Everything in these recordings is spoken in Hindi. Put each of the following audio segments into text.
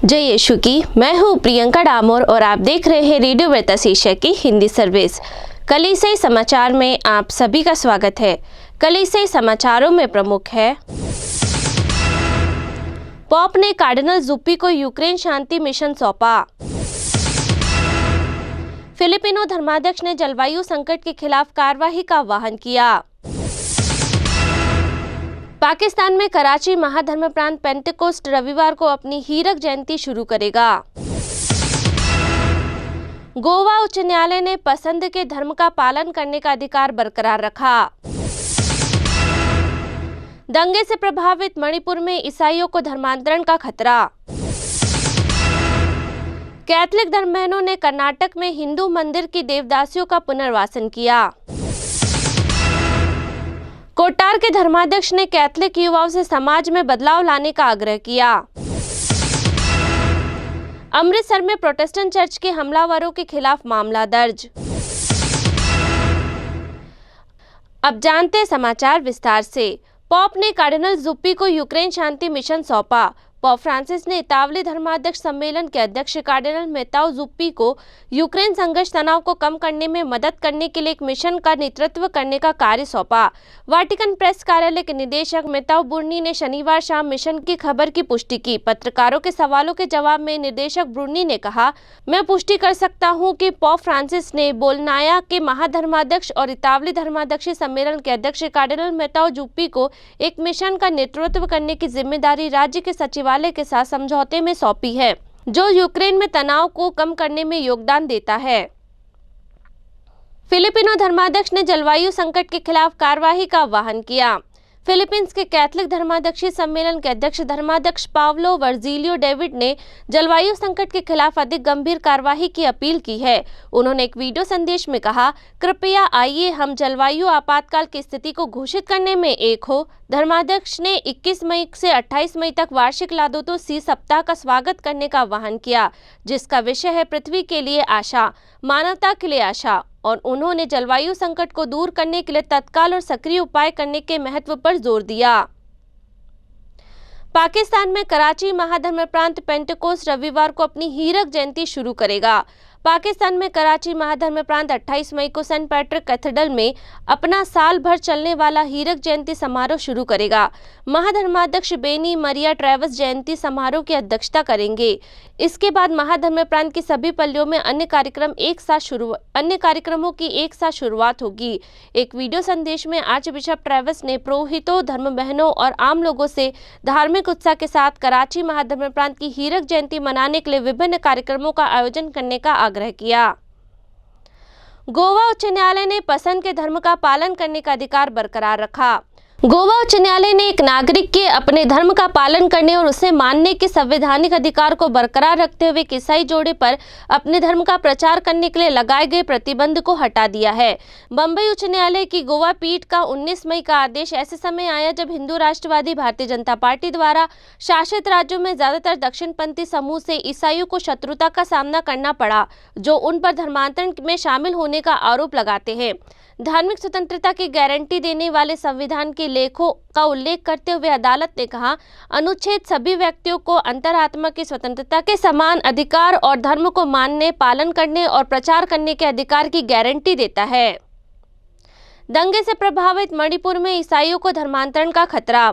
जय यीशु की। मैं हूँ प्रियंका डामोर और आप देख रहे हैं रेडियो वृता शीर्षक की हिंदी सर्विस। कलीसियाई समाचार में आप सभी का स्वागत है। कलीसियाई समाचारों में प्रमुख है, पोप ने कार्डिनल जुप्पी को यूक्रेन शांति मिशन सौंपा। फिलिपिनो धर्माध्यक्ष ने जलवायु संकट के खिलाफ कार्रवाई का आह्वान किया। पाकिस्तान में कराची महाधर्म प्रांत पेंटेकोस्ट रविवार को अपनी हीरक जयंती शुरू करेगा। गोवा उच्च न्यायालय ने पसंद के धर्म का पालन करने का अधिकार बरकरार रखा। दंगे से प्रभावित मणिपुर में ईसाइयों को धर्मांतरण का खतरा। कैथलिक धर्म बहनों ने कर्नाटक में हिंदू मंदिर की देवदासियों का पुनर्वासन किया। कोटार के धर्माध्यक्ष ने कैथलिक युवाओं से समाज में बदलाव लाने का आग्रह किया। अमृतसर में प्रोटेस्टेंट चर्च के हमलावरों के खिलाफ मामला दर्ज। अब जानते हैं समाचार विस्तार से। पोप ने कार्डिनल जुप्पी को यूक्रेन शांति मिशन सौंपा। पोप फ्रांसिस ने इतालवी धर्माध्यक्ष सम्मेलन के अध्यक्ष कार्डिनल मेत्ताओ जुप्पी को यूक्रेन संघर्ष तनाव को कम करने में मदद करने के लिए एक मिशन का नेतृत्व करने का कार्य सौंपा। वाटिकन प्रेस कार्यालय के निदेशक मेत्ताओ ब्रूनी ने शनिवार शाम मिशन की खबर की पुष्टि की। पत्रकारों के सवालों के जवाब में निदेशक ब्रूनी ने कहा, मैं पुष्टि कर सकता हूं कि पोप फ्रांसिस ने बोलनाया के महाधर्माध्यक्ष और इतालवी धर्माध्यक्षीय सम्मेलन के अध्यक्ष कार्डिनल मेत्ताओ जुप्पी को एक मिशन का नेतृत्व करने की जिम्मेदारी राज्य के सचिवालय के साथ समझौते में सौंपी है, जो यूक्रेन में तनाव को कम करने में योगदान देता है। फिलिपिनो धर्माध्यक्ष ने जलवायु संकट के खिलाफ कार्रवाई का आह्वान किया। फिलीपींस के कैथलिक धर्माध्यक्षीय सम्मेलन के अध्यक्ष धर्माध्यक्ष पावलो वर्जिलियो डेविड ने जलवायु संकट के खिलाफ अधिक गंभीर कार्रवाई की अपील की है। उन्होंने एक वीडियो संदेश में कहा, कृपया आइए हम जलवायु आपातकाल की स्थिति को घोषित करने में एक हो। धर्माध्यक्ष ने 21 मई से 28 मई तक वार्षिक लादोतो सी सप्ताह का स्वागत करने का आह्वान किया, जिसका विषय है पृथ्वी के लिए आशा, मानवता के लिए आशा, और उन्होंने जलवायु संकट को दूर करने के लिए तत्काल और सक्रिय उपाय करने के महत्व पर जोर दिया। पाकिस्तान में कराची महाधर्म प्रांत पेंटेकोस्ट रविवार को अपनी हीरक जयंती शुरू करेगा। पाकिस्तान में कराची महाधर्म प्रांत 28 मई को सेंट पैट्रिक कैथेड्रल में अपना साल भर चलने वाला हीरक जयंती समारोह शुरू करेगा। महाधर्माध्यक्ष बेनी मरिया ट्रेवस जयंती समारोह की अध्यक्षता करेंगे। इसके बाद महाधर्म प्रांत की सभी पल्लियों में अन्य कार्यक्रमों की एक साथ शुरुआत होगी। एक वीडियो संदेश में आर्च बिशप ट्रेवस ने पुरोहितों, धर्म बहनों और आम लोगों से धार्मिक उत्साह के साथ कराची महाधर्म प्रांत की हीरक जयंती मनाने के लिए विभिन्न कार्यक्रमों का आयोजन करने का आग्रह किया। गोवा उच्च न्यायालय ने पसंद के धर्म का पालन करने का अधिकार बरकरार रखा। गोवा उच्च न्यायालय ने एक नागरिक के अपने धर्म का पालन करने और उसे मानने के संवैधानिक अधिकार को बरकरार रखते हुए एक ईसाई जोड़े पर अपने धर्म का प्रचार करने के लिए लगाए गए प्रतिबंध को हटा दिया है। बम्बई उच्च न्यायालय की गोवा पीठ का 19 मई का आदेश ऐसे समय आया जब हिंदू राष्ट्रवादी भारतीय जनता पार्टी द्वारा शासित राज्यों में ज्यादातर दक्षिणपंथी समूह से ईसाइयों को शत्रुता का सामना करना पड़ा, जो उन पर धर्मांतरण में शामिल होने का आरोप लगाते हैं। धार्मिक स्वतंत्रता की गारंटी देने वाले संविधान के लेखों का उल्लेख करते हुए अदालत ने कहा, अनुच्छेद सभी व्यक्तियों को अंतरात्मा की स्वतंत्रता के समान अधिकार और धर्म को मानने, पालन करने और प्रचार करने के अधिकार की गारंटी देता है। दंगे से प्रभावित मणिपुर में ईसाइयों को धर्मांतरण का खतरा।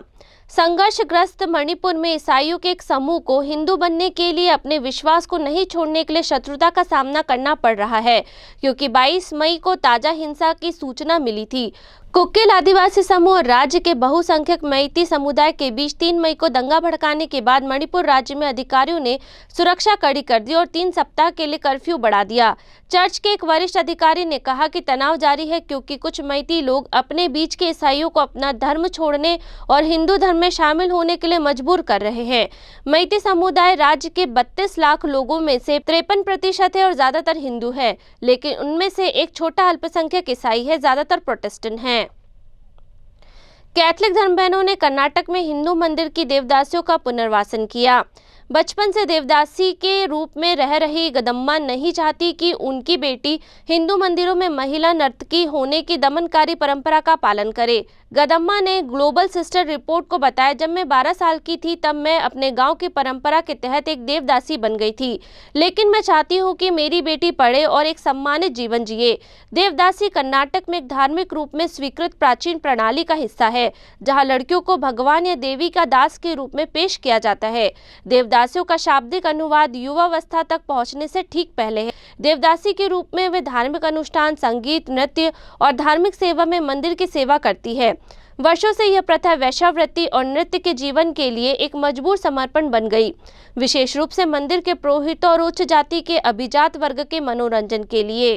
संघर्षग्रस्त मणिपुर में ईसाइयों के एक समूह को हिंदू बनने के लिए अपने विश्वास को नहीं छोड़ने के लिए शत्रुता का सामना करना पड़ रहा है, क्योंकि 22 मई को ताजा हिंसा की सूचना मिली थी। कुकील आदिवासी समूह और राज्य के बहुसंख्यक मैती समुदाय के बीच 3 मई को दंगा भड़काने के बाद मणिपुर राज्य में अधिकारियों ने सुरक्षा कड़ी कर दी और 3 सप्ताह के लिए कर्फ्यू बढ़ा दिया। चर्च के एक वरिष्ठ अधिकारी ने कहा कि तनाव जारी है, क्योंकि कुछ मैती लोग अपने बीच के ईसाइयों को अपना धर्म छोड़ने और हिंदू धर्म में शामिल होने के लिए मजबूर कर रहे हैं। मैती समुदाय राज्य के 32 लाख लोगों में से 53% है और ज्यादातर हिंदू है, लेकिन उनमें से एक छोटा अल्पसंख्यक ईसाई है, ज्यादातर प्रोटेस्टेंट हैं। कैथलिक धर्म बहनों ने कर्नाटक में हिंदू मंदिर की देवदासियों का पुनर्वासन किया। बचपन से देवदासी के रूप में रह रही गदम्मा नहीं चाहती कि उनकी बेटी हिंदू मंदिरों में महिला नर्तकी होने की दमनकारी परंपरा का पालन करे। गदम्मा ने ग्लोबल सिस्टर रिपोर्ट को बताया, जब मैं 12 साल की थी तब मैं अपने गांव की परंपरा के तहत एक देवदासी बन गई थी, लेकिन मैं चाहती हूं कि मेरी बेटी पढ़े और एक सम्मानित जीवन जिए। देवदासी कर्नाटक में एक धार्मिक रूप में स्वीकृत प्राचीन प्रणाली का हिस्सा है, जहां लड़कियों को भगवान या देवी का दास के रूप में पेश किया जाता है। देवदासियों का शाब्दिक अनुवाद युवावस्था तक पहुंचने से ठीक पहले है। देवदासी के रूप में वे धार्मिक अनुष्ठान, संगीत, नृत्य और धार्मिक सेवा में मंदिर की सेवा करती है। वर्षों से यह प्रथा वेश्यावृत्ति और नृत्य के जीवन के लिए एक मजबूर समर्पण बन गई, विशेष रूप से मंदिर के पुरोहितों और उच्च जाति के अभिजात वर्ग के मनोरंजन के लिए।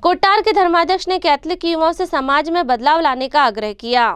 कोटार के धर्माध्यक्ष ने कैथलिक युवाओं से समाज में बदलाव लाने का आग्रह किया।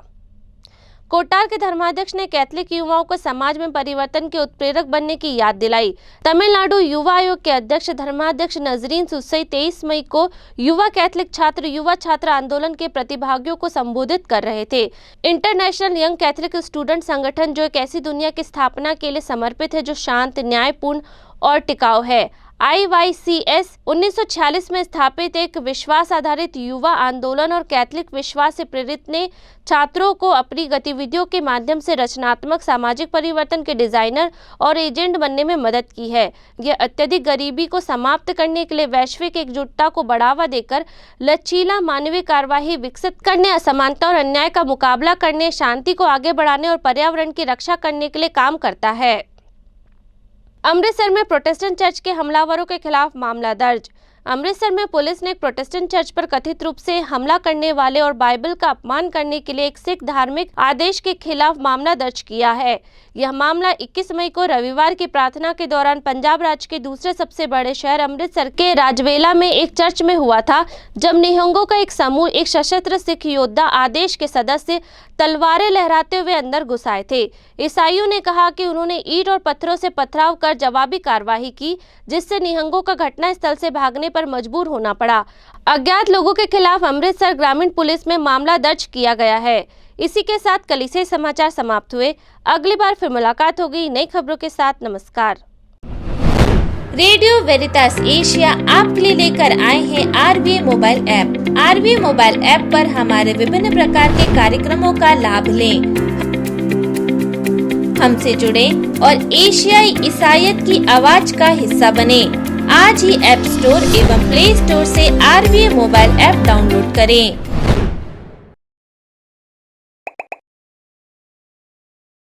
कोटार के धर्माध्यक्ष ने कैथलिक युवाओं को समाज में परिवर्तन के उत्प्रेरक बनने की याद दिलाई। तमिलनाडु युवा आयोग के अध्यक्ष धर्माध्यक्ष नजरीन सुसई 23 मई को युवा कैथलिक छात्र युवा छात्र आंदोलन के प्रतिभागियों को संबोधित कर रहे थे। इंटरनेशनल यंग कैथलिक स्टूडेंट संगठन जो एक ऐसी दुनिया की स्थापना के लिए समर्पित है जो शांत, न्यायपूर्ण और टिकाऊ है। IYCS 1946 में स्थापित एक विश्वास आधारित युवा आंदोलन और कैथलिक विश्वास से प्रेरित ने छात्रों को अपनी गतिविधियों के माध्यम से रचनात्मक सामाजिक परिवर्तन के डिजाइनर और एजेंट बनने में मदद की है। यह अत्यधिक गरीबी को समाप्त करने के लिए वैश्विक एकजुटता को बढ़ावा देकर लचीला मानवीय कार्यवाही विकसित करने, असमानता और अन्याय का मुकाबला करने, शांति को आगे बढ़ाने और पर्यावरण की रक्षा करने के लिए काम करता है। अमृतसर में प्रोटेस्टेंट चर्च के हमलावरों के खिलाफ मामला दर्ज। अमृतसर में पुलिस ने एक प्रोटेस्टेंट चर्च पर कथित रूप से हमला करने वाले और बाइबल का अपमान करने के लिए एक सिख धार्मिक आदेश के खिलाफ मामला दर्ज किया है। यह मामला 21 मई को रविवार की प्रार्थना के दौरान पंजाब राज्य के दूसरे सबसे बड़े शहर अमृतसर के राजवेला में एक चर्च में हुआ था, जब निहंगों का एक समूह एक सशस्त्र सिख योद्धा आदेश के सदस्य तलवारें लहराते हुए अंदर घुस आए थे। ईसाइयों ने कहा कि उन्होंने ईंट और पत्थरों से पथराव कर जवाबी कार्रवाई की, जिससे निहंगों का घटनास्थल से भागने पर मजबूर होना पड़ा। अज्ञात लोगों के खिलाफ अमृतसर ग्रामीण पुलिस में मामला दर्ज किया गया है। इसी के साथ कलिसिया समाचार समाप्त हुए। अगली बार फिर मुलाकात होगी नई खबरों के साथ। नमस्कार। रेडियो वेरितास एशिया आपके लिए लेकर आए हैं RVA mobile app. RVA mobile app पर हमारे विभिन्न प्रकार के कार्यक्रमों का लाभ लें, हमसे जुड़े और एशियाई ईसाईयत की आवाज का हिस्सा बने। आज ही ऐप स्टोर एवं प्ले स्टोर से RVA मोबाइल ऐप डाउनलोड करें।